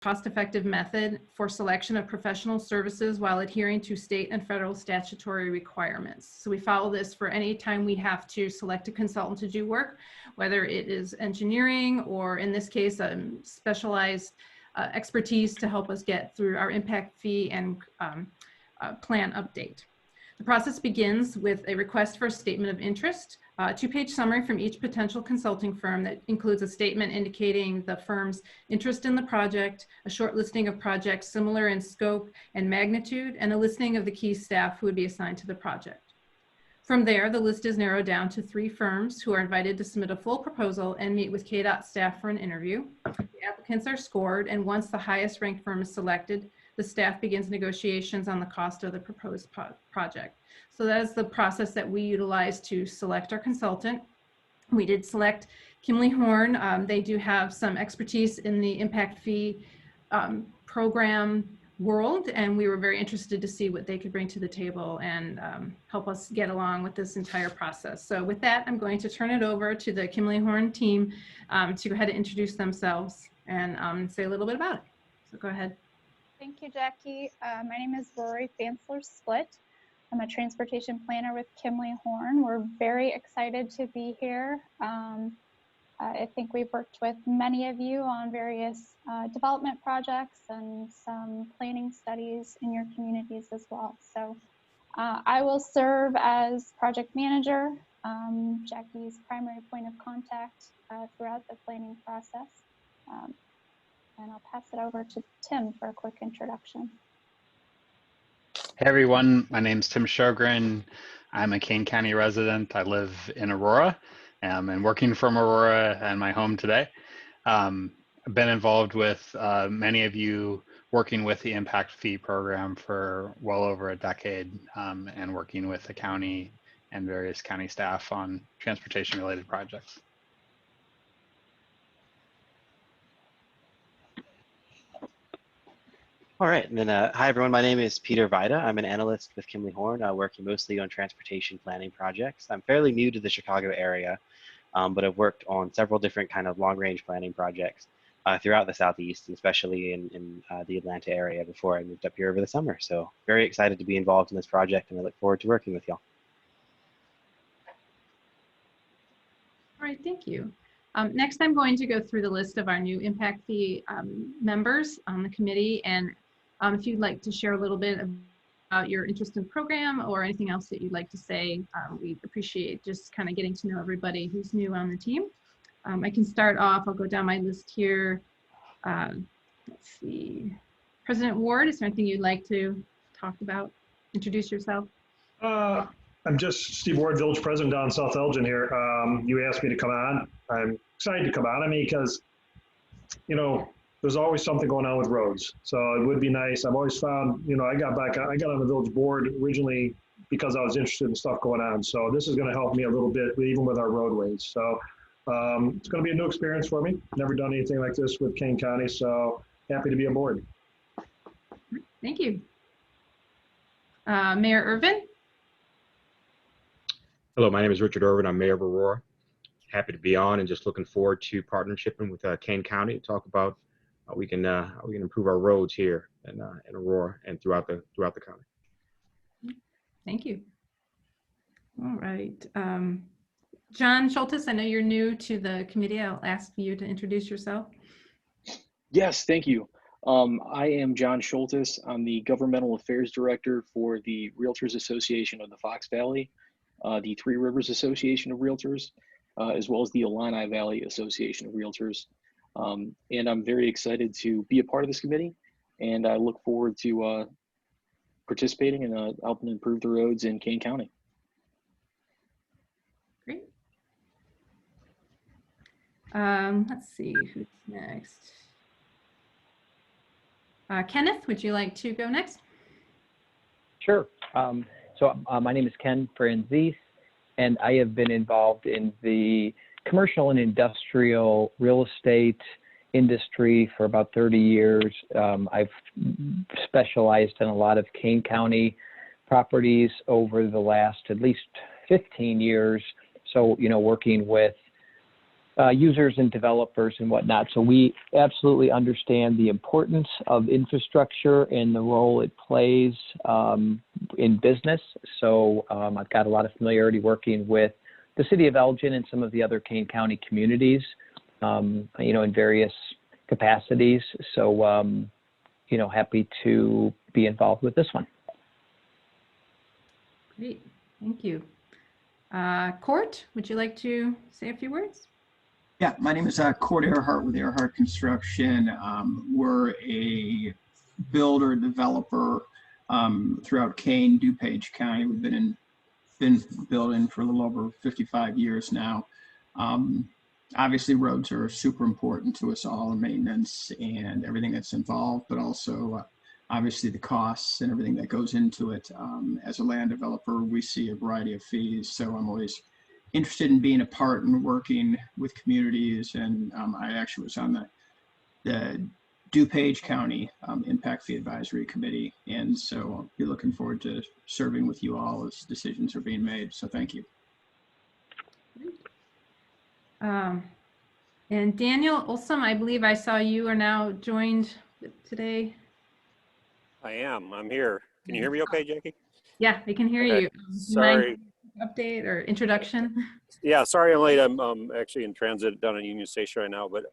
cost-effective method for selection of professional services while adhering to state and federal statutory requirements. So we follow this for any time we have to select a consultant to do work, whether it is engineering or in this case, specialized expertise to help us get through our impact fee and plan update. The process begins with a request for a statement of interest, a two-page summary from each potential consulting firm that includes a statement indicating the firm's interest in the project, a short listing of projects similar in scope and magnitude, and a listing of the key staff who would be assigned to the project. From there, the list is narrowed down to 3 firms who are invited to submit a full proposal and meet with KDOT staff for an interview. The applicants are scored, and once the highest ranked firm is selected, the staff begins negotiations on the cost of the proposed project. So that is the process that we utilize to select our consultant. We did select Kimley Horn. They do have some expertise in the impact fee program world, and we were very interested to see what they could bring to the table and help us get along with this entire process. So with that, I'm going to turn it over to the Kimley Horn team to go ahead and introduce themselves and say a little bit about it. So go ahead. Thank you, Jackie. My name is Rory Fansler-Split. I'm a transportation planner with Kimley Horn. We're very excited to be here. I think we've worked with many of you on various development projects and some planning studies in your communities as well. So I will serve as project manager, Jackie's primary point of contact throughout the planning process. And I'll pass it over to Tim for a quick introduction. Hey everyone, my name's Tim Sjogren. I'm a Kane County resident. I live in Aurora and working from Aurora and my home today. I've been involved with many of you working with the impact fee program for well over a decade and working with the county and various county staff on transportation related projects. All right, and then hi everyone, my name is Peter Vida. I'm an analyst with Kimley Horn, working mostly on transportation planning projects. I'm fairly new to the Chicago area, but I've worked on several different kind of long-range planning projects throughout the Southeast, and especially in the Atlanta area before I moved up here over the summer. So very excited to be involved in this project, and I look forward to working with y'all. All right, thank you. Next, I'm going to go through the list of our new impact fee members on the committee, and if you'd like to share a little bit about your interest in the program or anything else that you'd like to say, we appreciate just kind of getting to know everybody who's new on the team. I can start off, I'll go down my list here. Let's see, President Ward, is there anything you'd like to talk about? Introduce yourself. I'm just Steve Ward, Village President down in South Elgin here. You asked me to come on. I'm excited to come on. I mean, because, you know, there's always something going on with roads. So it would be nice. I've always found, you know, I got on the village board originally because I was interested in stuff going on. So this is going to help me a little bit, even with our roadways. So it's going to be a new experience for me. Never done anything like this with Kane County. So happy to be aboard. Thank you. Mayor Irvin. Hello, my name is Richard Irvin. I'm Mayor of Aurora. Happy to be on and just looking forward to partnershiping with Kane County to talk about how we can improve our roads here in Aurora and throughout the county. Thank you. All right. John Schultes, I know you're new to the committee. I'll ask you to introduce yourself. Yes, thank you. I am John Schultes. I'm the Governmental Affairs Director for the Realtors Association of the Fox Valley, the Three Rivers Association of Realtors, as well as the Illini Valley Association of Realtors. And I'm very excited to be a part of this committee, and I look forward to participating and helping improve the roads in Kane County. Great. Let's see, who's next? Kenneth, would you like to go next? Sure. My name is Ken Franzese, and I have been involved in the commercial and industrial real estate industry for about 30 years. I've specialized in a lot of Kane County properties over the last at least 15 years. So, you know, working with users and developers and whatnot. So we absolutely understand the importance of infrastructure and the role it plays in business. So I've got a lot of familiarity working with the city of Elgin and some of the other Kane County communities, in various capacities. So, happy to be involved with this one. Great, thank you. Court, would you like to say a few words? Yeah, my name is Court Earhart with Earhart Construction. We're a builder developer throughout Kane, DuPage County. We've been building for a little over 55 years now. Obviously, roads are super important to us all, and maintenance and everything that's involved, but also obviously the costs and everything that goes into it. As a land developer, we see a variety of fees, so I'm always interested in being a part and working with communities. And I actually was on the DuPage County Impact Fee Advisory Committee, and so I'll be looking forward to serving with you all as decisions are being made. So thank you. And Daniel Olsom, I believe I saw you are now joined today. I am. I'm here. Can you hear me okay, Jackie? Yeah, I can hear Okay. you. Sorry. Update or introduction? Yeah, sorry I'm late. I'm actually in transit down at Union Station right now. But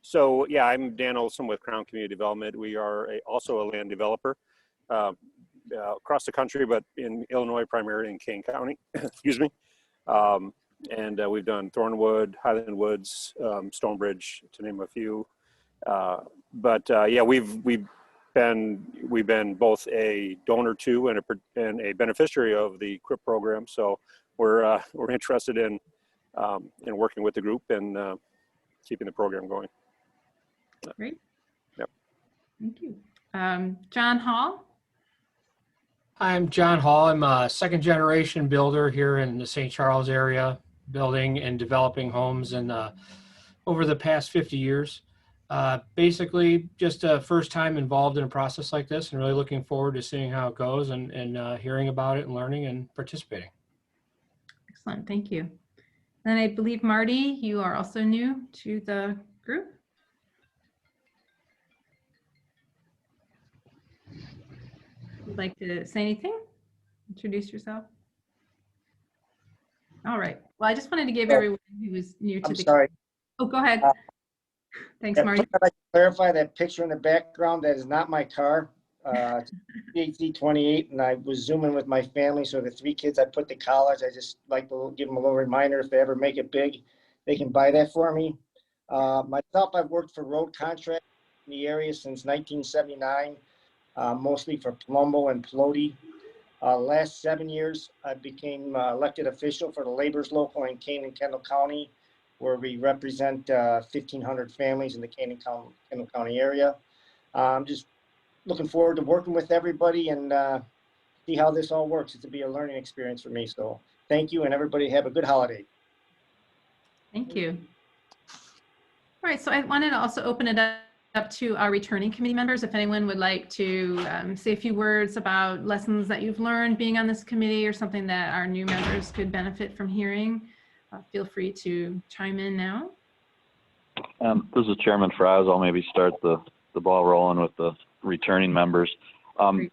so yeah, I'm Dan Olson with Crown Community Development. We are also a land developer across the country, but in Illinois, primarily in Kane County. Excuse me. And we've done Thornwood, Highland Woods, Stonebridge, to name a few. Yeah, we've been both a donor to and a beneficiary of the QUIP program. So we're interested in working with the group and keeping the program going. Great. Yep. Thank you. John Hall. I'm John Hall. I'm a second generation builder here in the St. Charles area, building and developing homes and over the past 50 years. Basically just a first time involved in a process like this, and really looking forward to seeing how it goes and hearing about it and learning and participating. Excellent, thank you. And I believe Marty, you are also new to the group. Would like to say anything? Introduce yourself. All right. Well, I just wanted to give everyone who was new to I'm the. sorry. Oh, go ahead. Thanks, Yeah, Marty. I'd like to clarify that picture in the background. That is not my car. It's CHC28, and I was zooming with my family. So the 3 kids I put to college, I just like to give them a little reminder, if they ever make it big, they can buy that for me. Myself, I've worked for road contracts in the area since 1979, mostly for Palumbo and Pelote. Last 7 years, I became elected official for the Laborers Local in Kane and Kendall County, where we represent 1,500 families in the Kane and Kendall County area. I'm just looking forward to working with everybody and see how this all works. It'll be a learning experience for me. So thank you, and everybody have a good holiday. Thank you. All right, so I wanted to also open it up to our returning committee members. If anyone would like to say a few words about lessons that you've learned being on this committee or something that our new members could benefit from hearing, feel free to chime in now. This is Chairman Fries. I'll maybe start the ball rolling with the returning members. Back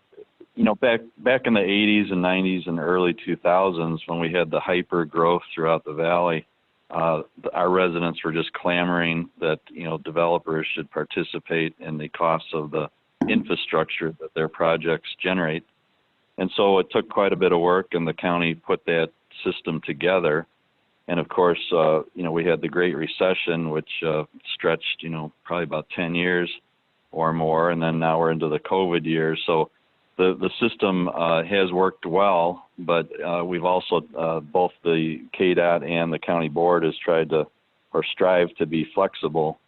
in the 80s and 90s and early 2000s, when we had the hyper growth throughout the valley, our residents were just clamoring that developers should participate in the costs of the infrastructure that their projects generate. And so it took quite a bit of work, and the county put that system together. And of course, we had the Great Recession, which stretched, probably about 10 years or more. And then now we're into the COVID years. So the system has worked well, but we've also, both the KDOT and the county board has tried to, or strive to be flexible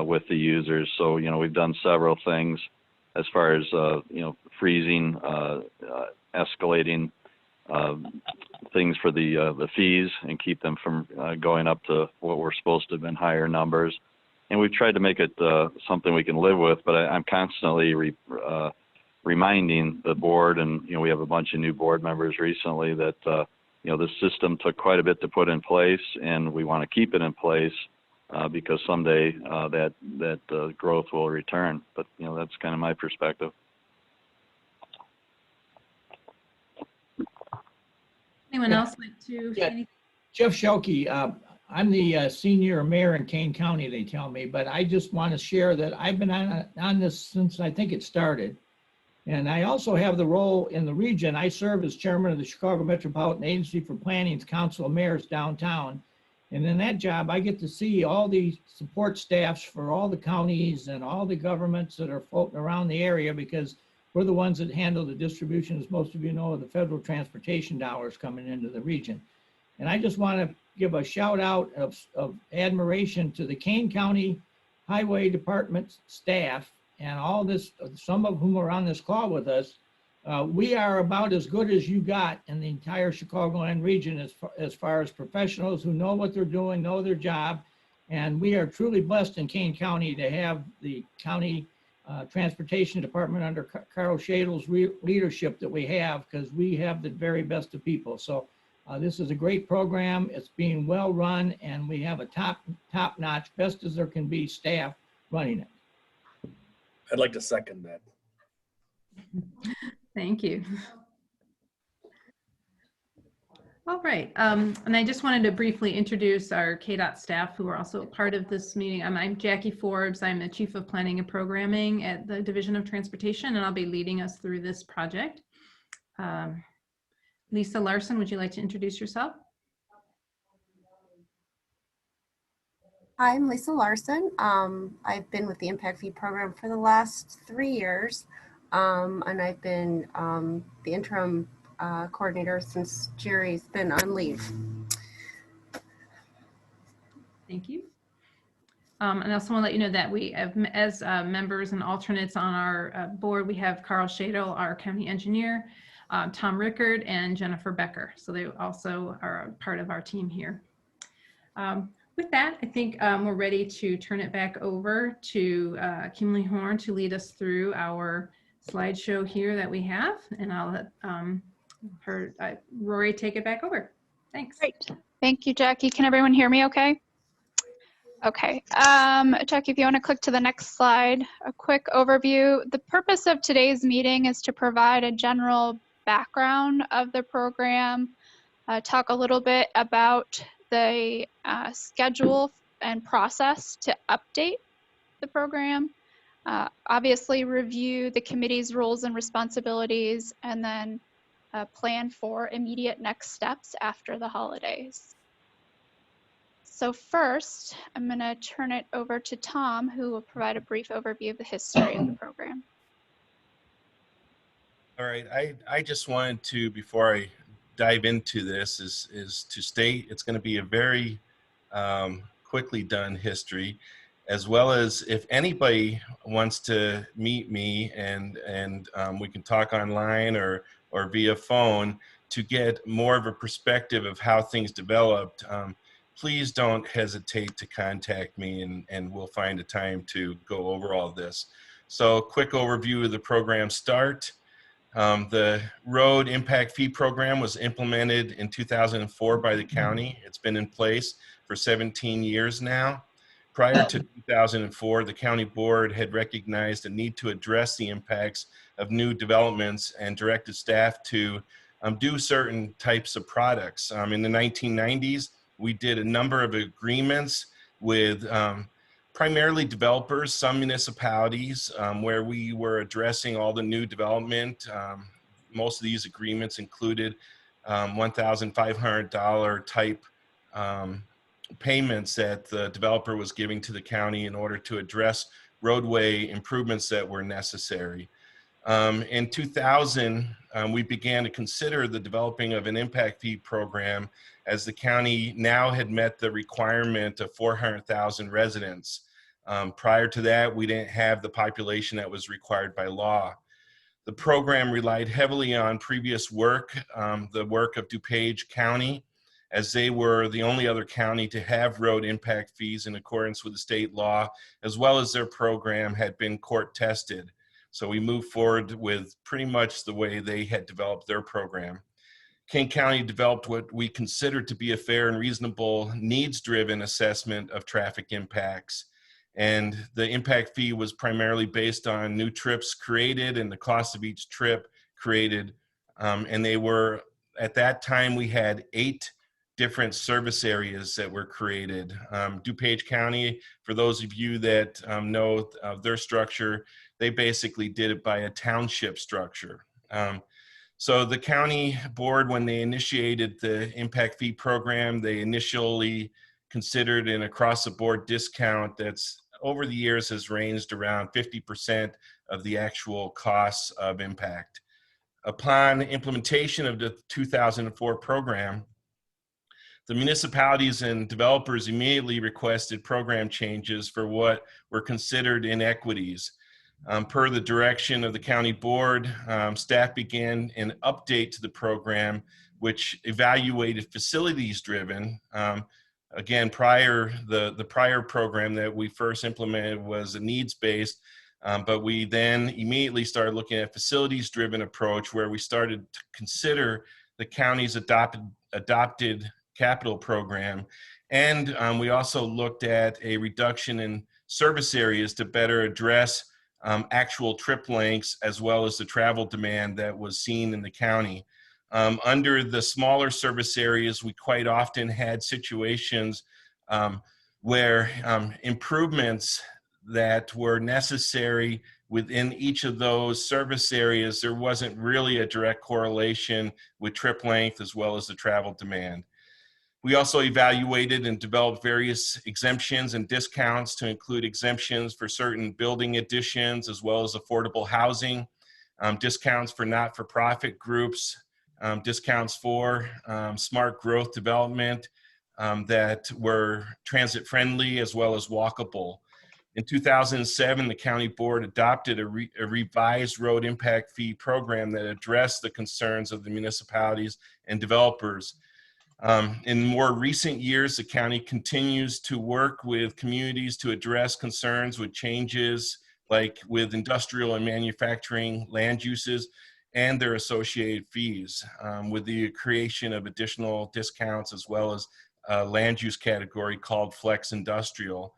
with the users. So, we've done several things as far as, freezing, escalating things for the fees and keep them from going up to what were supposed to have been higher numbers. And we've tried to make it something we can live with, but I'm constantly reminding the board, and we have a bunch of new board members recently, that this system took quite a bit to put in place, and we want to keep it in place. because someday that growth will return. But that's kind of my perspective. Anyone else like to say anything? Jeff Schelke, I'm the senior mayor in Kane County, they tell me, but I just want to share that I've been on this since I think it started. And I also have the role in the region. I serve as chairman of the Chicago Metropolitan Agency for Planning's Council of Mayors downtown. And in that job, I get to see all the support staffs for all the counties and all the governments that are floating around the area, because we're the ones that handle the distribution, as most of you know, of the federal transportation dollars coming into the region. And I just want to give a shout out of admiration to the Kane County Highway Department staff and all this, some of whom are on this call with us. We are about as good as you got in the entire Chicagoland region as far as professionals who know what they're doing, know their job. And we are truly blessed in Kane County to have the county transportation department under Carl Shadle's leadership that we have, because we have the very best of people. So this is a great program. It's being well run, and we have a top-notch, best as there can be staff running it. I'd like to second that. Thank you. All right, and I just wanted to briefly introduce our KDOT staff who are also a part of this meeting. I'm Jackie Forbes. I'm the Chief of Planning and Programming at the Division of Transportation, and I'll be leading us through this project. Lisa Larson, would you like to introduce yourself? Hi, I'm Lisa Larson. I've been with the Impact Fee program for the last 3 years, and I've been the interim coordinator since Jerry's been on leave. Thank you. And I also want to let you know that we have, as members and alternates on our board, we have Carl Shadle, our county engineer, Tom Rickard, and Jennifer Becker. So they also are a part of our team here. With that, I think we're ready to turn it back over to Kimberly Horn to lead us through our slideshow here that we have. And I'll let Rory take it back over. Thanks. Great. Thank you, Jackie. Can everyone hear me okay? Okay. Jackie, if you want to click to the next slide, a quick overview. The purpose of today's meeting is to provide a general background of the program, talk a little bit about the schedule and process to update the program, obviously review the committee's roles and responsibilities, and then plan for immediate next steps after the holidays. So first, I'm going to turn it over to Tom, who will provide a brief overview of the history of the program. All right, I just wanted to, before I dive into this, is to state it's going to be a very quickly done history, as well as if anybody wants to meet me and we can talk online or via phone to get more of a perspective of how things developed. Please don't hesitate to contact me, and we'll find a time to go over all this. So, quick overview of the program start. The Road Impact Fee Program was implemented in 2004 by the county. It's been in place for 17 years now. Prior to 2004, the county board had recognized a need to address the impacts of new developments and directed staff to do certain types of products. In the 1990s, we did a number of agreements with primarily developers, some municipalities, where we were addressing all the new development. Most of these agreements included $1,500 type payments that the developer was giving to the county in order to address roadway improvements that were necessary. In 2000, we began to consider the developing of an impact fee program, as the county now had met the requirement of 400,000 residents. Prior to that, we didn't have the population that was required by law. The program relied heavily on previous work, the work of DuPage County, as they were the only other county to have road impact fees in accordance with the state law, as well as their program had been court tested. So we moved forward with pretty much the way they had developed their program. Kane County developed what we consider to be a fair and reasonable needs-driven assessment of traffic impacts. And the impact fee was primarily based on new trips created and the cost of each trip created. And they were, at that time, we had 8 different service areas that were created. DuPage County, for those of you that know their structure, they basically did it by a township structure. So the county board, when they initiated the impact fee program, they initially considered an across-the-board discount that's over the years has ranged around 50% of the actual costs of impact. Upon implementation of the 2004 program, the municipalities and developers immediately requested program changes for what were considered inequities. Per the direction of the county board, staff began an update to the program, which evaluated facilities driven. Again, the prior program that we first implemented was a needs-based, but we then immediately started looking at facilities driven approach, where we started to consider the county's adopted capital program. And we also looked at a reduction in service areas to better address actual trip lengths, as well as the travel demand that was seen in the county. Under the smaller service areas, we quite often had situations where improvements that were necessary within each of those service areas, there wasn't really a direct correlation with trip length as well as the travel demand. We also evaluated and developed various exemptions and discounts to include exemptions for certain building additions as well as affordable housing, discounts for not-for-profit groups, discounts for smart growth development that were transit-friendly as well as walkable. In 2007, the county board adopted a revised road impact fee program that addressed the concerns of the municipalities and developers. In more recent years, the county continues to work with communities to address concerns with changes like with industrial and manufacturing land uses and their associated fees, with the creation of additional discounts as well as a land use category called Flex Industrial.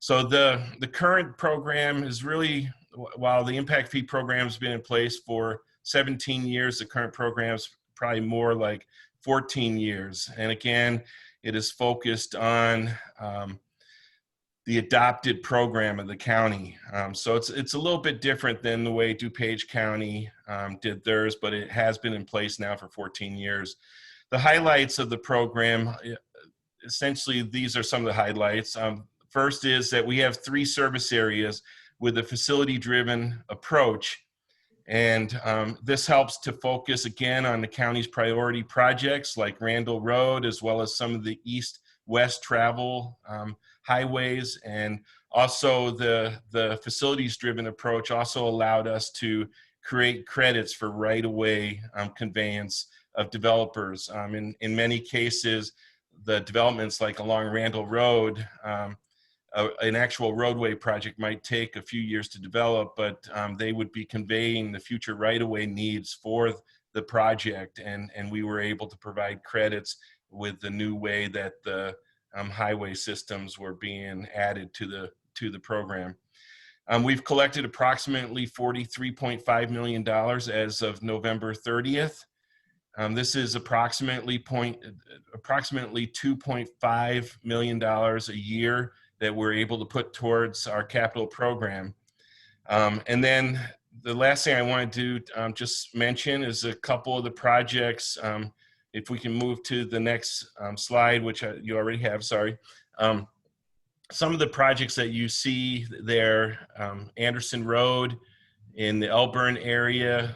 So the current program is really, while the impact fee program has been in place for 17 years, the current program is probably more like 14 years. And again, it is focused on the adopted program of the county. So it's a little bit different than the way DuPage County did theirs, but it has been in place now for 14 years. The highlights of the program, essentially, these are some of the highlights. First is that we have 3 service areas with a facility-driven approach. And this helps to focus again on the county's priority projects like Randall Road, as well as some of the east-west travel highways. And also the facilities-driven approach also allowed us to create credits for right-of-way conveyance of developers. In many cases, the developments like along Randall Road, an actual roadway project might take a few years to develop, but they would be conveying the future right-of-way needs for the project, and we were able to provide credits with the new way that the highway systems were being added to the program. We've collected approximately $43.5 million as of November 30th. This is approximately $2.5 million a year that we're able to put towards our capital program. And then the last thing I want to do, just mention is a couple of the projects. If we can move to the next slide, which you already have, sorry. Some of the projects that you see there, Anderson Road in the Elburn area.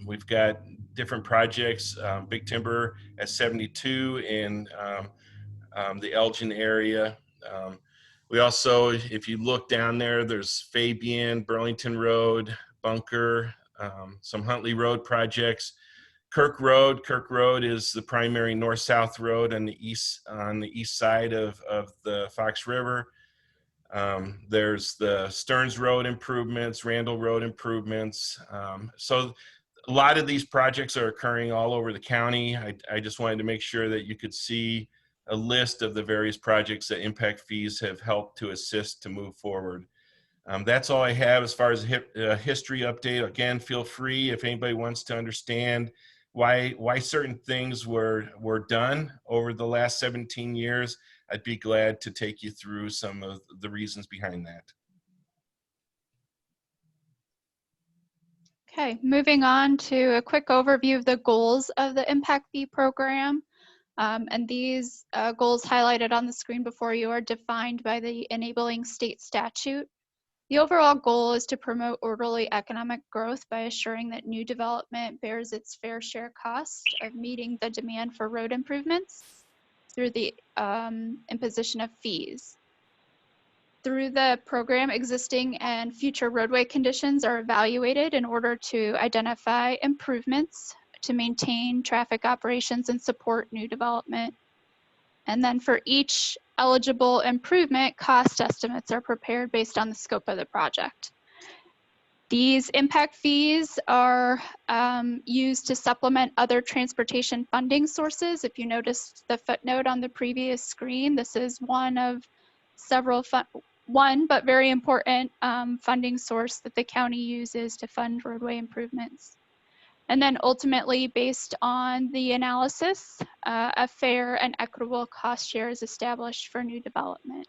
We've got different projects, Big Timber at 72 in the Elgin area. We also, if you look down there, there's Fabian, Burlington Road, Bunker, some Huntley Road projects. Kirk Road is the primary north-south road on the east side of the Fox River. There's the Stearns Road improvements, Randall Road improvements. So a lot of these projects are occurring all over the county. I just wanted to make sure that you could see a list of the various projects that impact fees have helped to assist to move forward. That's all I have as far as history update. Again, feel free if anybody wants to understand why certain things were done over the last 17 years. I'd be glad to take you through some of the reasons behind that. Okay, moving on to a quick overview of the goals of the Impact Fee program. And these goals highlighted on the screen before you are defined by the enabling state statute. The overall goal is to promote orderly economic growth by assuring that new development bears its fair share cost of meeting the demand for road improvements through the imposition of fees. Through the program, existing and future roadway conditions are evaluated in order to identify improvements to maintain traffic operations and support new development. And then for each eligible improvement, cost estimates are prepared based on the scope of the project. These impact fees are used to supplement other transportation funding sources. If you noticed the footnote on the previous screen, this is one of several, but very important funding source that the county uses to fund roadway improvements. And then ultimately, based on the analysis, a fair and equitable cost share is established for new development.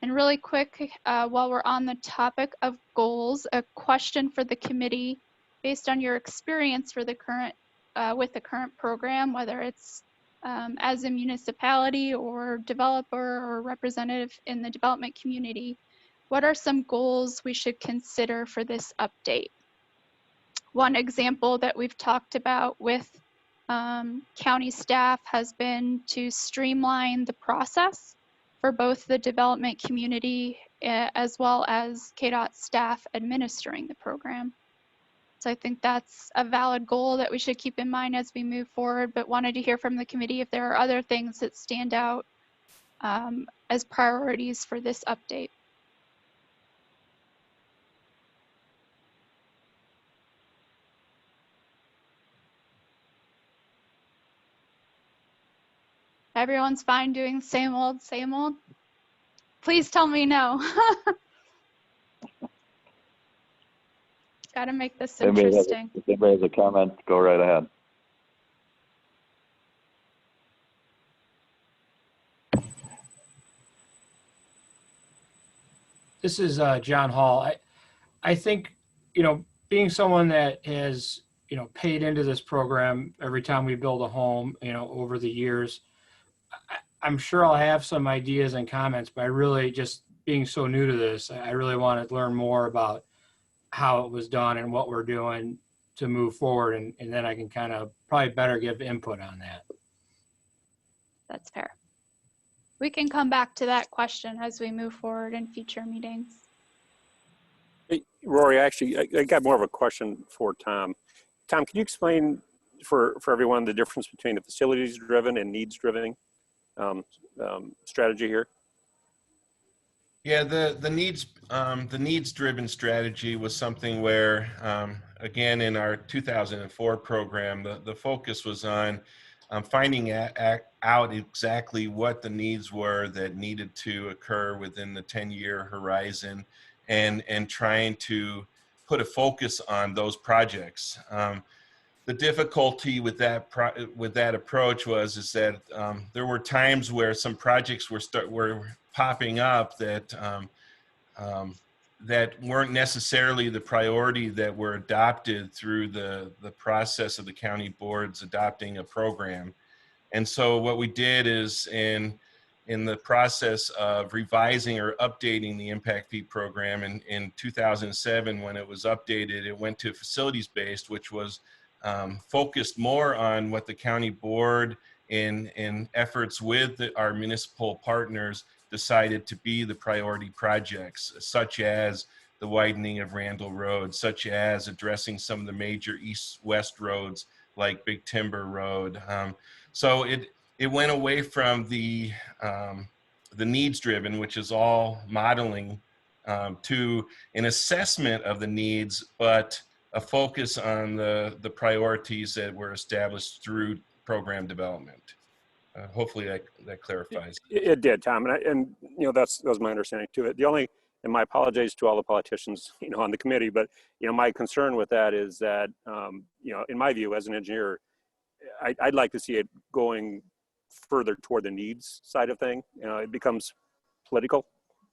And really quick, while we're on the topic of goals, a question for the committee, based on your experience for the current, with the current program, whether it's as a municipality or developer or representative in the development community, what are some goals we should consider for this update? One example that we've talked about with county staff has been to streamline the process for both the development community as well as KDOT staff administering the program. So I think that's a valid goal that we should keep in mind as we move forward, but wanted to hear from the committee if there are other things that stand out as priorities for this update. Everyone's fine doing the same old, same old? Please tell me no. Got to make this interesting. If anybody has a comment, go right ahead. This is John Hall. I think, being someone that has, paid into this program every time we build a home, over the years, I'm sure I'll have some ideas and comments, but I really, just being so new to this, I really want to learn more about how it was done and what we're doing to move forward. And then I can kind of probably better give input on that. That's fair. We can come back to that question as we move forward in future meetings. Hey, Rory, actually, I got more of a question for Tom. Tom, can you explain for everyone the difference between a facilities-driven and needs-driven strategy here? Yeah, the needs-driven strategy was something where, again, in our 2004 program, the focus was on finding out exactly what the needs were that needed to occur within the 10-year horizon, and trying to put a focus on those projects. The difficulty with that approach is that there were times where some projects were popping up that that weren't necessarily the priority that were adopted through the process of the county boards adopting a program. And so what we did is in the process of revising or updating the impact fee program in 2007, when it was updated, it went to facilities-based, which was focused more on what the county board in efforts with our municipal partners decided to be the priority projects, such as the widening of Randall Road, such as addressing some of the major east-west roads like Big Timber Road. So it went away from the needs-driven, which is all modeling, to an assessment of the needs, but a focus on the priorities that were established through program development. Hopefully that clarifies. It did, Tom, and you know that was my understanding to it. The only, and my apologies to all the politicians, you know, on the committee, but you know, my concern with that is that you know, in my view as an engineer, I'd like to see it going further toward the needs side of thing. You know, it becomes political,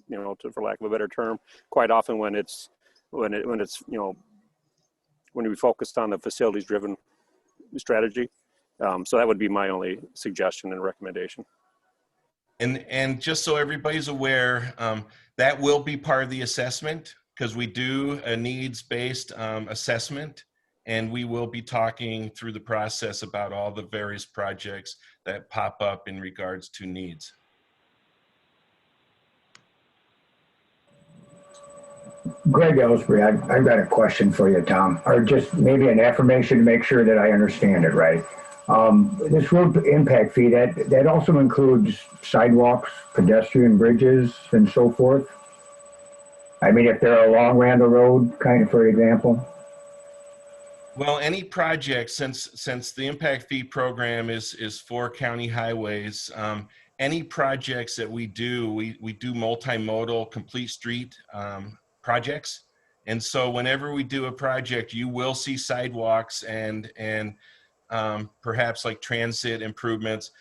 you know, for lack of a better term, quite often when it's you know, when we focused on the facilities driven strategy. So that would be my only suggestion and recommendation. And just so everybody's aware, that will be part of the assessment, because we do a needs-based assessment, and we will be talking through the process about all the various projects that pop up in regards to needs. Greg Ellsbury, I've got a question for you, Tom, or just maybe an affirmation to make sure that I understand it right. This road impact fee, that also includes sidewalks, pedestrian bridges, and so forth? I mean, if they're along Randall Road, kind of, for example? Well, any project, since the impact fee program is for county highways, any projects that we do multimodal complete street projects. And so whenever we do a project, you will see sidewalks and perhaps like transit improvements.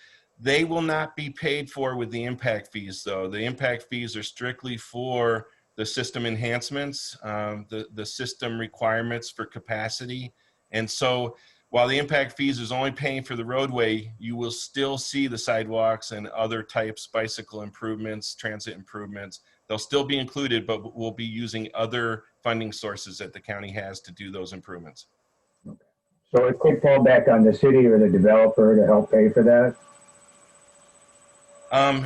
They will not be paid for with the impact fees, though. The impact fees are strictly for the system enhancements, the system requirements for capacity. And so while the impact fees is only paying for the roadway, you will still see the sidewalks and other types, bicycle improvements, transit improvements. They'll still be included, but we'll be using other funding sources that the county has to do those improvements. So it could fall back on the city or the developer to help pay for that?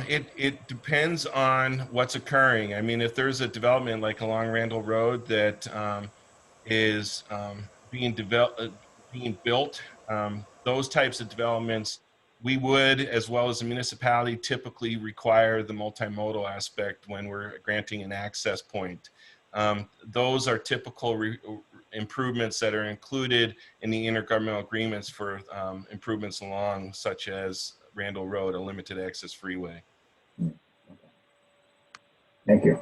It depends on what's occurring. I mean, if there's a development like along Randall Road that is being built, those types of developments, we would, as well as the municipality, typically require the multimodal aspect when we're granting an access point. Those are typical improvements that are included in the intergovernmental agreements for improvements along, such as Randall Road, a limited access freeway. Thank you.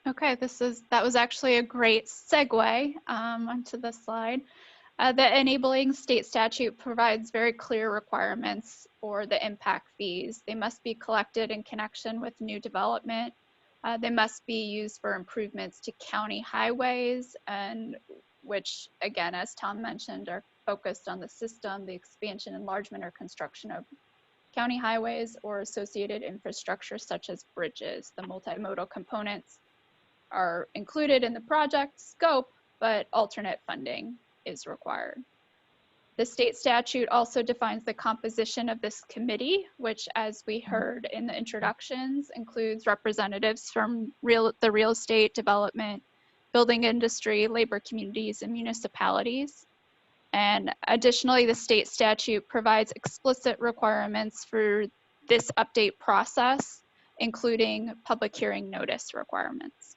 Okay, that was actually a great segue onto this slide. The enabling state statute provides very clear requirements for the impact fees. They must be collected in connection with new development. They must be used for improvements to county highways, and which, again, as Tom mentioned, are focused on the system, the expansion, enlargement, or construction of county highways or associated infrastructure such as bridges. The multimodal components are included in the project scope, but alternate funding is required. The state statute also defines the composition of this committee, which, as we heard in the introductions, includes representatives from the real estate development, building industry, labor communities, and municipalities. And additionally, the state statute provides explicit requirements for this update process, including public hearing notice requirements.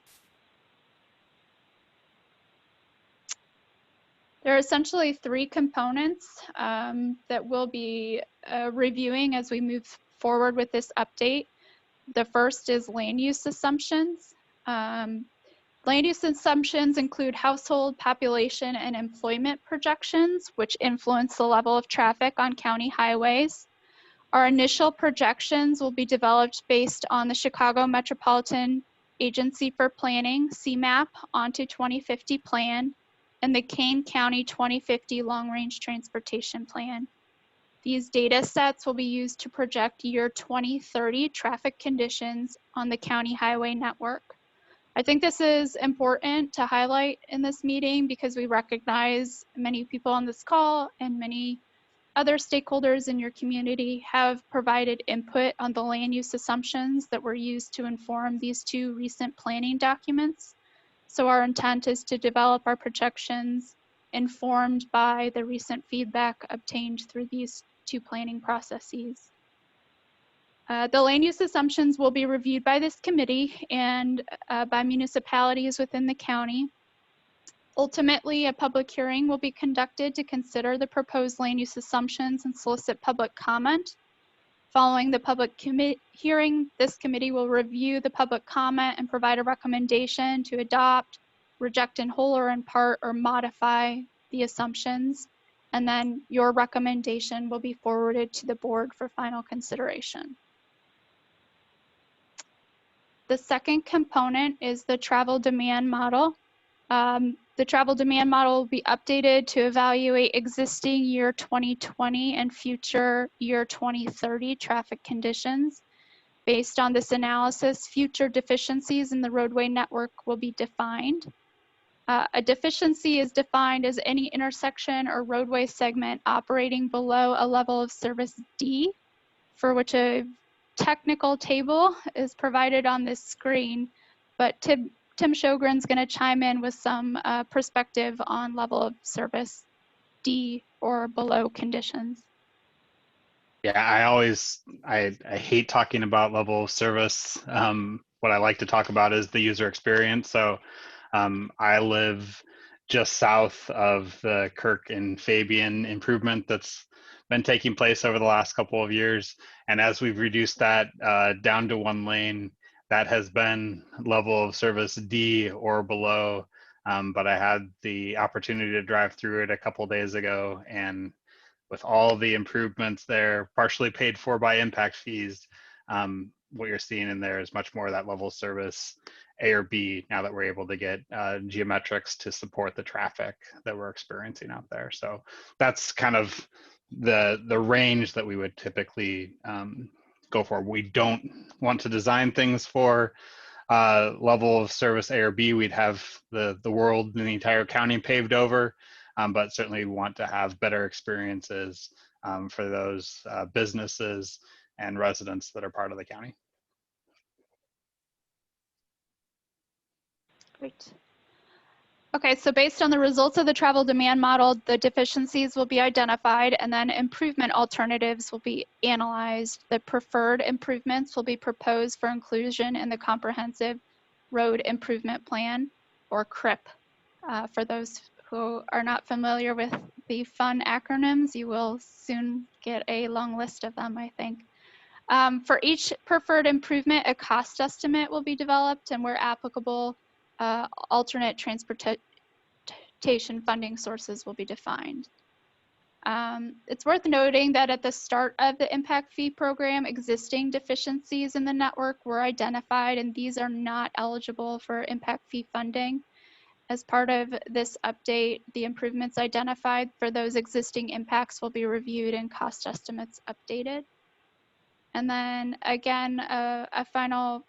There are essentially three components that we'll be reviewing as we move forward with this update. The first is land use assumptions. Land use assumptions include household, population, and employment projections, which influence the level of traffic on county highways. Our initial projections will be developed based on the Chicago Metropolitan Agency for Planning, CMAP, onto 2050 plan, and the Kane County 2050 Long Range Transportation Plan. These data sets will be used to project year 2030 traffic conditions on the county highway network. I think this is important to highlight in this meeting because we recognize many people on this call and many other stakeholders in your community have provided input on the land use assumptions that were used to inform these two recent planning documents. So our intent is to develop our projections informed by the recent feedback obtained through these two planning processes. The land use assumptions will be reviewed by this committee and by municipalities within the county. Ultimately, a public hearing will be conducted to consider the proposed land use assumptions and solicit public comment. Following the public hearing, this committee will review the public comment and provide a recommendation to adopt, reject in whole or in part, or modify the assumptions. And then your recommendation will be forwarded to the board for final consideration. The second component is the travel demand model. The travel demand model will be updated to evaluate existing year 2020 and future year 2030 traffic conditions. Based on this analysis, future deficiencies in the roadway network will be defined. A deficiency is defined as any intersection or roadway segment operating below a level of service D, for which a technical table is provided on this screen, but Tim Sjogren's going to chime in with some perspective on level of service D or below conditions. Yeah, I hate talking about level of service. What I like to talk about is the user experience. So I live just south of the Kirk and Fabian improvement that's been taking place over the last couple of years. And as we've reduced that down to one lane, that has been level of service D or below. But I had the opportunity to drive through it a couple of days ago, and with all the improvements there, partially paid for by impact fees, what you're seeing in there is much more of that level of service A or B, now that we're able to get geometrics to support the traffic that we're experiencing out there. So that's kind of the range that we would typically go for. We don't want to design things for level of service A or B. We'd have the world and the entire county paved over, but certainly we want to have better experiences for those businesses and residents that are part of the county. Great. Okay, so based on the results of the travel demand model, the deficiencies will be identified and then improvement alternatives will be analyzed. The preferred improvements will be proposed for inclusion in the Comprehensive Road Improvement Plan, or CRIP. For those who are not familiar with the fun acronyms, you will soon get a long list of them, I think. For each preferred improvement, a cost estimate will be developed, and where applicable, alternate transportation funding sources will be defined. It's worth noting that at the start of the impact fee program, existing deficiencies in the network were identified, and these are not eligible for impact fee funding. As part of this update, the improvements identified for those existing impacts will be reviewed and cost estimates updated. And then again, a final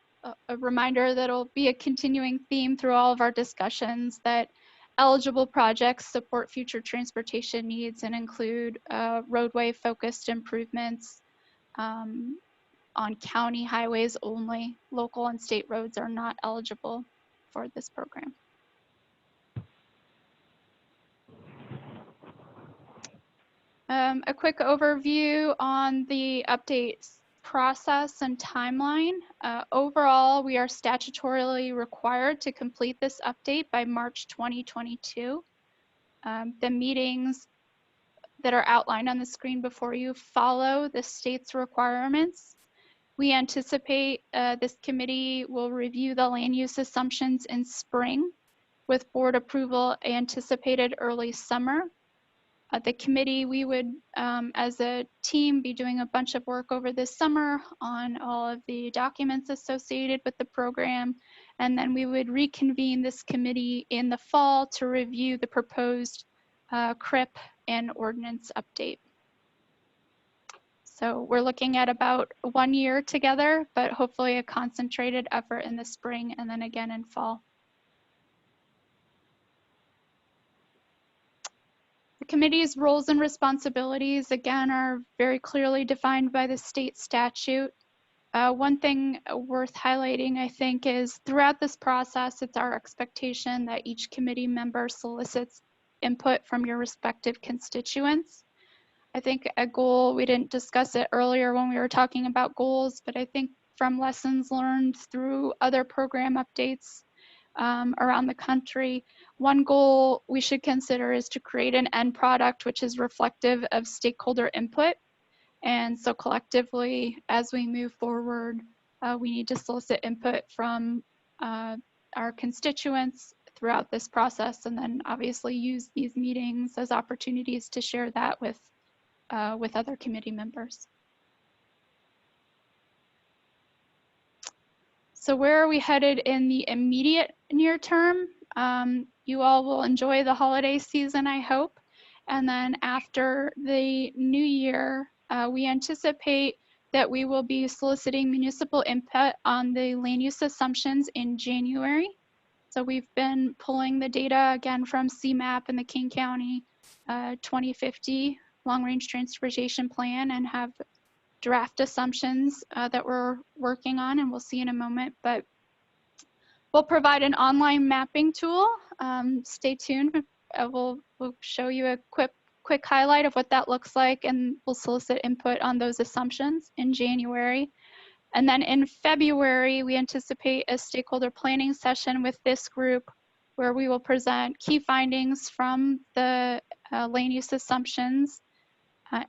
reminder that will be a continuing theme through all of our discussions, that eligible projects support future transportation needs and include roadway focused improvements on county highways only. Local and state roads are not eligible for this program. A quick overview on the updates process and timeline. Overall, we are statutorily required to complete this update by March 2022. The meetings that are outlined on the screen before you follow the state's requirements. We anticipate this committee will review the land use assumptions in spring, with board approval anticipated early summer. The committee, we would, as a team, be doing a bunch of work over this summer on all of the documents associated with the program, and then we would reconvene this committee in the fall to review the proposed CRIP and ordinance update. So we're looking at about 1 year together, but hopefully a concentrated effort in the spring and then again in fall. The committee's roles and responsibilities, again, are very clearly defined by the state statute. One thing worth highlighting, I think, is throughout this process, it's our expectation that each committee member solicits input from your respective constituents. I think a goal, we didn't discuss it earlier when we were talking about goals, but I think from lessons learned through other program updates around the country, one goal we should consider is to create an end product which is reflective of stakeholder input. And so collectively, as we move forward, we need to solicit input from our constituents throughout this process, and then obviously use these meetings as opportunities to share that with other committee members. So where are we headed in the immediate near term? You all will enjoy the holiday season, I hope. And then after the new year, we anticipate that we will be soliciting municipal input on the land use assumptions in January. So we've been pulling the data again from CMAP and the King County 2050 Long Range Transportation Plan, and have draft assumptions that we're working on, and we'll see in a moment. But we'll provide an online mapping tool. Stay tuned. We'll show you a quick highlight of what that looks like, and we'll solicit input on those assumptions in January. And then in February, we anticipate a stakeholder planning session with this group, where we will present key findings from the land use assumptions,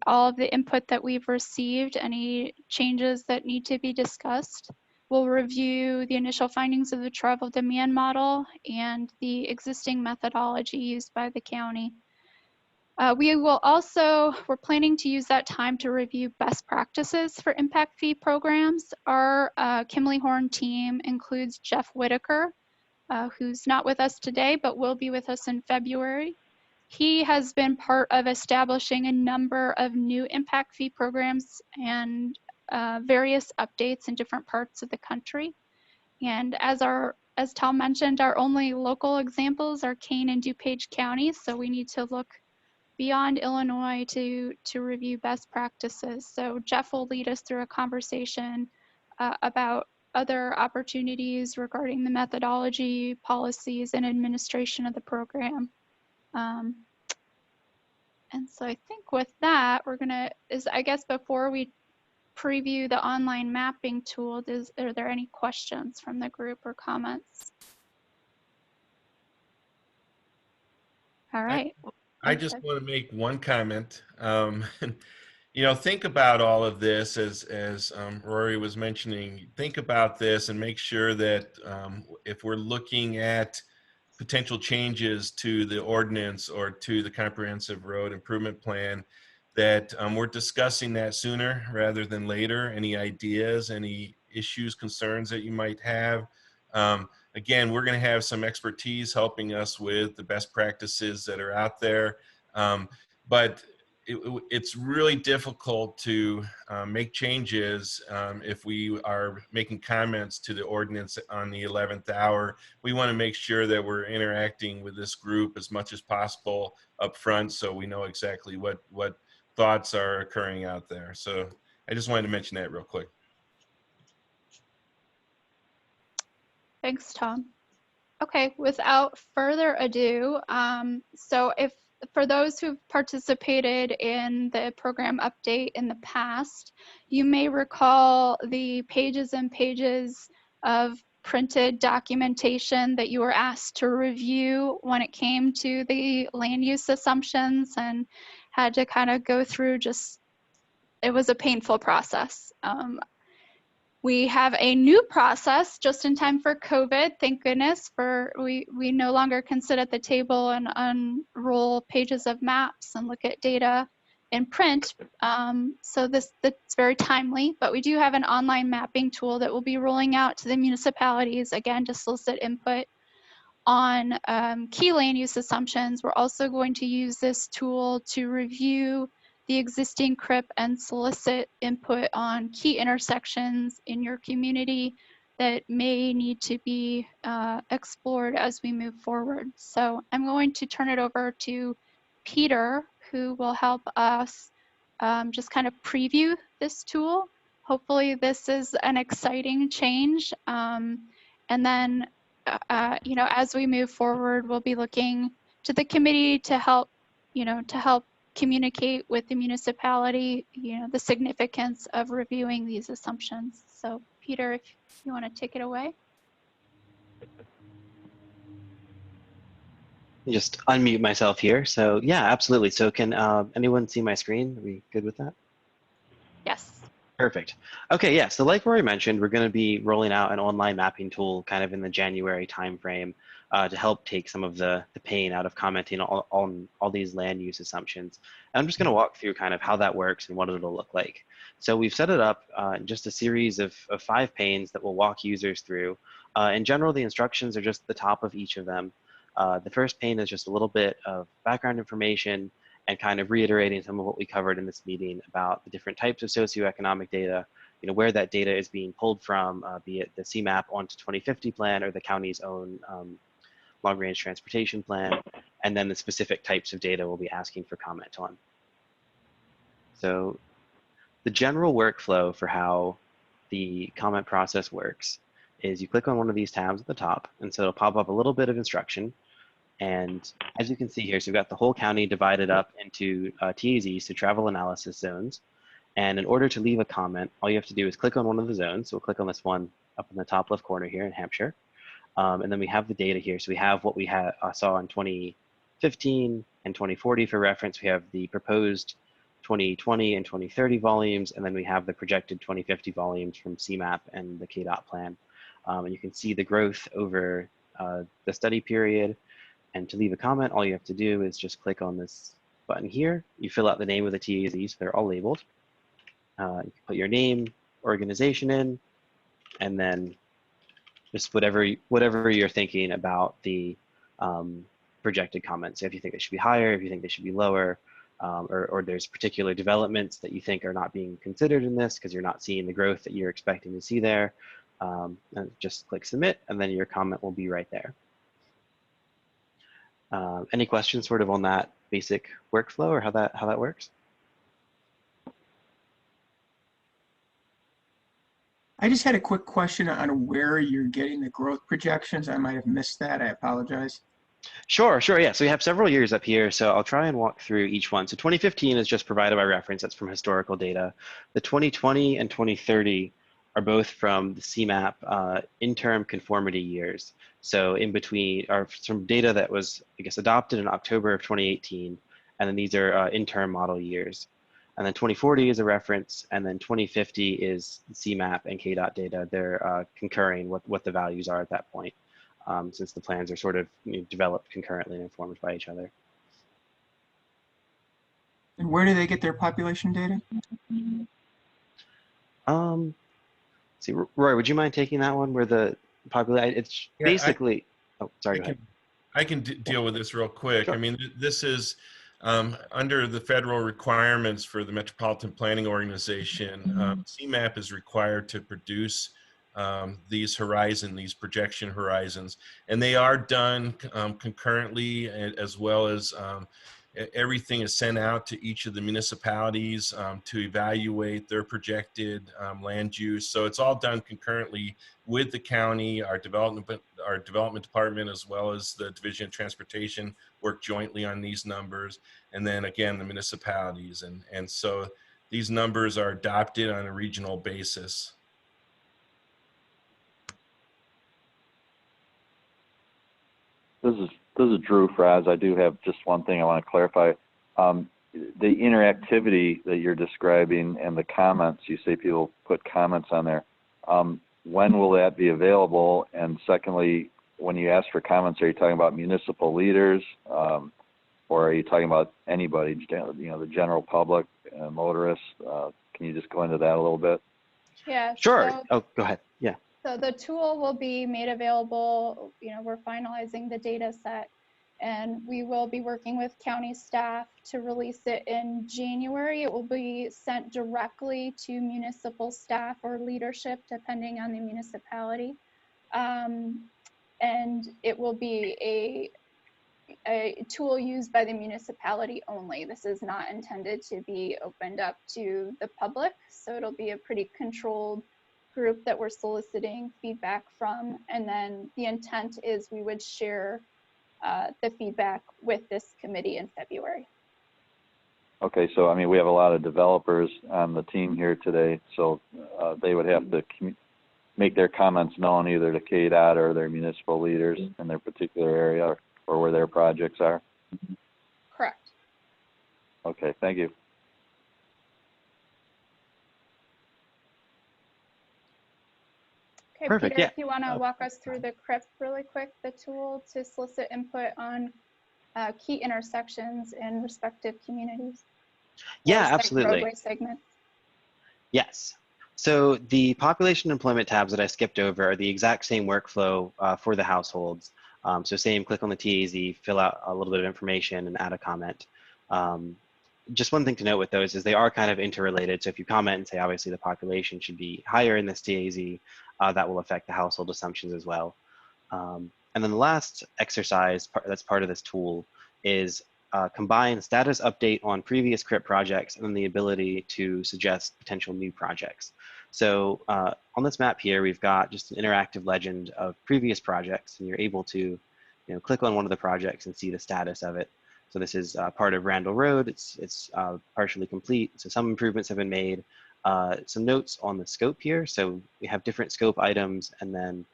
all of the input that we've received, any changes that need to be discussed. We'll review the initial findings of the travel demand model and the existing methodology used by the county. We're planning to use that time to review best practices for impact fee programs. Our Kimley Horn team includes Jeff Whitaker, who's not with us today, but will be with us in February. He has been part of establishing a number of new impact fee programs and various updates in different parts of the country. And as Tom mentioned, our only local examples are Kane and DuPage counties, so we need to look beyond Illinois to review best practices. So Jeff will lead us through a conversation about other opportunities regarding the methodology, policies, and administration of the program. And so I think with that, I guess before we preview the online mapping tool, are there any questions from the group or comments? All right. I just want to make one comment. You know, think about all of this as Rory was mentioning. Think about this and make sure that if we're looking at potential changes to the ordinance or to the comprehensive road improvement plan, that we're discussing that sooner rather than later. Any ideas, any issues, concerns that you might have. Again, we're going to have some expertise helping us with the best practices that are out there. But it's really difficult to make changes if we are making comments to the ordinance on the 11th hour. We want to make sure that we're interacting with this group as much as possible up front, so we know exactly what thoughts are occurring out there. So I just wanted to mention that real quick. Thanks, Tom. Okay, without further ado, so for those who've participated in the program update in the past, you may recall the pages and pages of printed documentation that you were asked to review when it came to the land use assumptions, and had to kind of go through it was a painful process. We have a new process just in time for COVID. Thank goodness we no longer can sit at the table and unroll pages of maps and look at data in print. So that's very timely, but we do have an online mapping tool that will be rolling out to the municipalities, again, to solicit input on key land use assumptions. We're also going to use this tool to review the existing CRIP and solicit input on key intersections in your community that may need to be explored as we move forward. So I'm going to turn it over to Peter, who will help us just kind of preview this tool. Hopefully this is an exciting change. And then, you know, as we move forward, we'll be looking to the committee to help, communicate with the municipality, the significance of reviewing these assumptions. So Peter, if you want to take it away. Just unmute myself here. So yeah, absolutely. So can anyone see my screen? Are we good with that? Yes. Perfect. Okay, yeah, so like Rory mentioned, we're going to be rolling out an online mapping tool kind of in the January timeframe to help take some of the pain out of commenting on all these land use assumptions. And I'm just going to walk through kind of how that works and what it'll look like. So we've set it up in just a series of 5 panes that we'll walk users through. In general, the instructions are just the top of each of them. The first pane is just a little bit of background information and kind of reiterating some of what we covered in this meeting about the different types of socioeconomic data, where that data is being pulled from, be it the CMAP onto 2050 plan or the county's own long-range transportation plan, and then the specific types of data we'll be asking for comment on. So the general workflow for how the comment process works is you click on one of these tabs at the top, and so it'll pop up a little bit of instruction. And as you can see here, so we've got the whole county divided up into TAZs, so travel analysis zones. And in order to leave a comment, all you have to do is click on one of the zones. So we'll click on this one up in the top left corner here in Hampshire. And then we have the data here. So we have what we saw in 2015 and 2040 for reference. We have the proposed 2020 and 2030 volumes, and then we have the projected 2050 volumes from CMAP and the KDOT plan. And you can see the growth over the study period. And to leave a comment, all you have to do is just click on this button here. You fill out the name of the TAZs, so they're all labeled. You can put your name, organization in, and then just whatever you're thinking about the projected comments. So if you think they should be higher, if you think they should be lower, or there's particular developments that you think are not being considered in this because you're not seeing the growth that you're expecting to see there, and just click submit, and then your comment will be right there. Any questions sort of on that basic workflow or how that works? I just had a quick question on where you're getting the growth projections. I might have missed that. I apologize. Sure, yeah. So we have several years up here, so I'll try and walk through each one. So 2015 is just provided by reference. That's from historical data. The 2020 and 2030 are both from the CMAP interim conformity years. So in between are some data that was, I guess, adopted in October of 2018, and then these are interim model years. And then 2040 is a reference, and then 2050 is CMAP and KDOT data. They're concurring what the values are at that point, since the plans are sort of developed concurrently and informed by each other. And where do they get their population data? See, Roy, would you mind taking that one where the population, it's basically, oh, sorry, go ahead. I can deal with this real quick. Sure. I mean, this is under the federal requirements for the Metropolitan Planning Organization. CMAP is required to produce these projection horizons, and they are done concurrently, as well as everything is sent out to each of the municipalities to evaluate their projected land use. So it's all done concurrently with the county. Our development department, as well as the Division of Transportation, work jointly on these numbers. And then again, the municipalities. And so these numbers are adopted on a regional basis. This is Drew Fraz. I do have just one thing I want to clarify. The interactivity that you're describing and the comments, you say people put comments on there. When will that be available? And secondly, when you ask for comments, are you talking about municipal leaders, or are you talking about anybody, the general public, motorists? Can you just go into that a little bit? Yeah. Sure. So, oh, go ahead. Yeah. So the tool will be made available. We're finalizing the data set, and we will be working with county staff to release it in January. It will be sent directly to municipal staff or leadership, depending on the municipality. And it will be a tool used by the municipality only. This is not intended to be opened up to the public, so it'll be a pretty controlled group that we're soliciting feedback from. And then the intent is we would share the feedback with this committee in February. Okay, so I mean, we have a lot of developers on the team here today, so they would have to make their comments known either to KDOT or their municipal leaders in their particular area or where their projects are. Correct. Okay, thank you. Okay, Perfect, Peter, yeah. if you want to walk us through the CRIP really quick, the tool to solicit input on key intersections in respective communities. Yeah, or absolutely. roadway segments. Yes. So the population employment tabs that I skipped over are the exact same workflow for the households. So same, click on the TAZ, fill out a little bit of information and add a comment. Just one thing to note with those is they are kind of interrelated. So if you comment and say, obviously the population should be higher in this TAZ, that will affect the household assumptions as well. And then the last exercise that's part of this tool is combine status update on previous CRIP projects and then the ability to suggest potential new projects. So on this map here, we've got just an interactive legend of previous projects, and you're able to click on one of the projects and see the status of it. So this is part of Randall Road. It's partially complete. So some improvements have been made. Some notes on the scope here. So we have different scope items, and then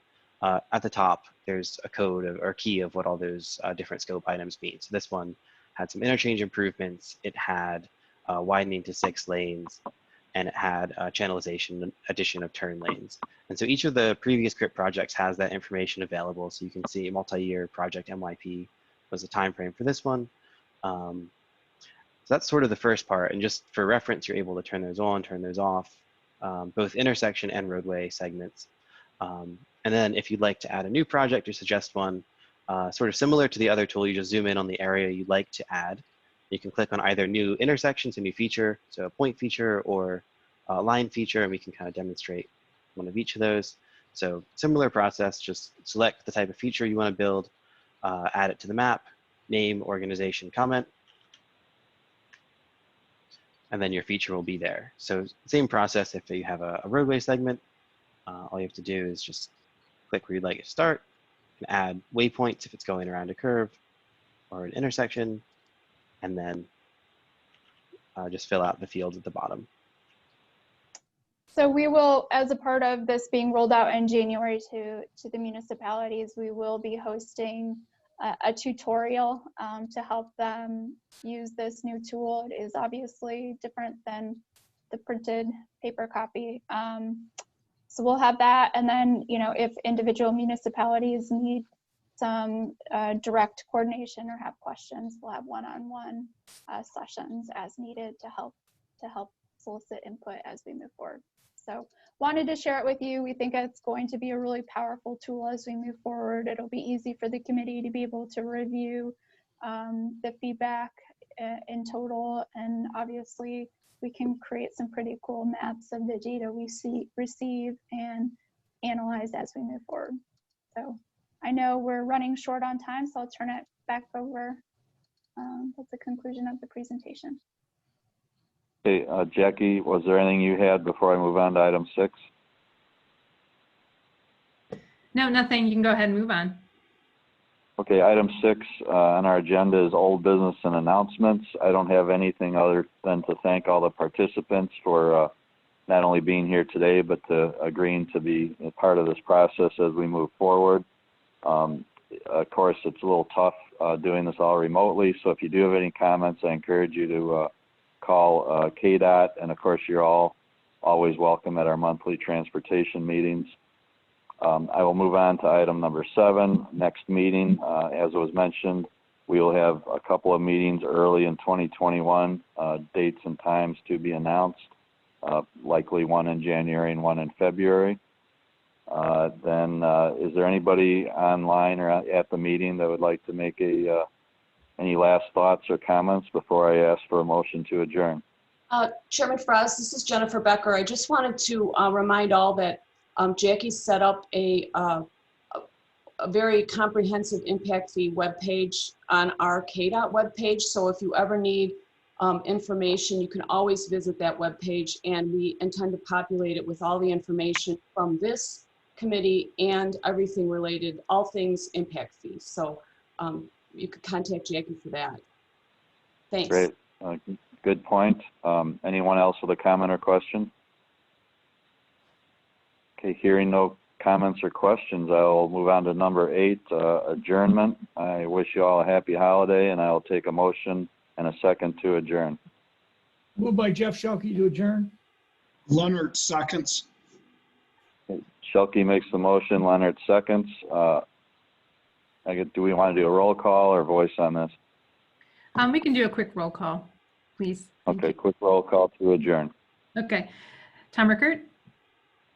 at the top, there's a code or key of what all those different scope items mean. So this one had some interchange improvements. It had widening to 6 lanes, and it had channelization, addition of turn lanes. And so each of the previous CRIP projects has that information available. So you can see multi-year project MYP was the time frame for this one. So that's sort of the first part. And just for reference, you're able to turn those on, turn those off, both intersection and roadway segments. And then if you'd like to add a new project or suggest one, sort of similar to the other tool, you just zoom in on the area you'd like to add. You can click on either new intersections, a new feature, so a point feature or a line feature, and we can kind of demonstrate one of each of those. So similar process, just select the type of feature you want to build, add it to the map, name, organization, comment, and then your feature will be there. So same process if you have a roadway segment, all you have to do is just click where you'd like it to start and add waypoints if it's going around a curve or an intersection, and then just fill out the fields at the bottom. So we will, as a part of this being rolled out in January to the municipalities, we will be hosting a tutorial to help them use this new tool. It is obviously different than the printed paper copy. So we'll have that, and then if individual municipalities need some direct coordination or have questions, we'll have one-on-one sessions as needed to help solicit input as we move forward. So wanted to share it with you. We think it's going to be a really powerful tool as we move forward. It'll be easy for the committee to be able to review the feedback in total, and obviously we can create some pretty cool maps of the data we receive and analyze as we move forward. So I know we're running short on time, so I'll turn it back over. That's the conclusion of the presentation. Okay, Jackie, was there anything you had before I move on to item 6? No, nothing. You can go ahead and move on. Okay, item 6 on our agenda is old business and announcements. I don't have anything other than to thank all the participants for not only being here today, but to agreeing to be a part of this process as we move forward. Of course, it's a little tough doing this all remotely, so if you do have any comments, I encourage you to call KDOT, and of course, you're all always welcome at our monthly transportation meetings. I will move on to item number 7, next meeting. As was mentioned, we will have a couple of meetings early in 2021, dates and times to be announced, likely one in January and one in February. Then is there anybody online or at the meeting that would like to make any last thoughts or comments before I ask for a motion to adjourn? Chairman Frost, this is Jennifer Becker. I just wanted to remind all that Jackie set up a very comprehensive impact fee webpage on our KDOT webpage. So if you ever need information, you can always visit that webpage, and we intend to populate it with all the information from this committee and everything related, all things impact fees. So you could contact Jackie for that. Thanks. Great. Good point. Anyone else with a comment or question? Okay, hearing no comments or questions, I'll move on to number 8, adjournment. I wish you all a happy holiday, and I'll take a motion and a second to adjourn. Moved by Jeff Shelkey to adjourn. Leonard seconds. Okay, Shelkey makes the motion, Leonard seconds. Do we want to do a roll call or voice on this? We can do a quick roll call, please. Okay, quick roll call to adjourn. Okay. Tom Rickert.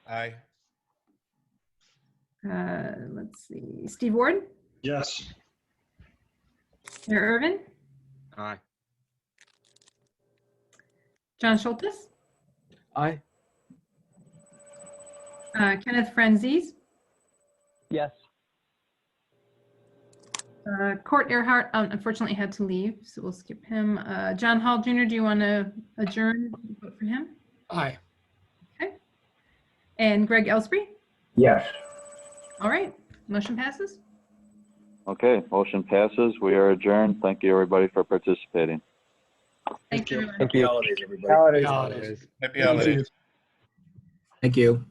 Aye. Let's see. Steve Ward. Yes. Mayor Irvin. Aye. John Schultes. Aye. Kenneth Franzese. Yes. Court Earhart unfortunately had to leave, so we'll skip him. John Hall Jr., do you want to adjourn? Vote for him? Aye. Okay. And Greg Elsbree? Yes. All right. Motion passes. Okay, motion passes. We are adjourned. Thank you, everybody, for participating. Thank you. Happy holidays, everybody. Holidays. Holidays. Happy holidays. Thank you.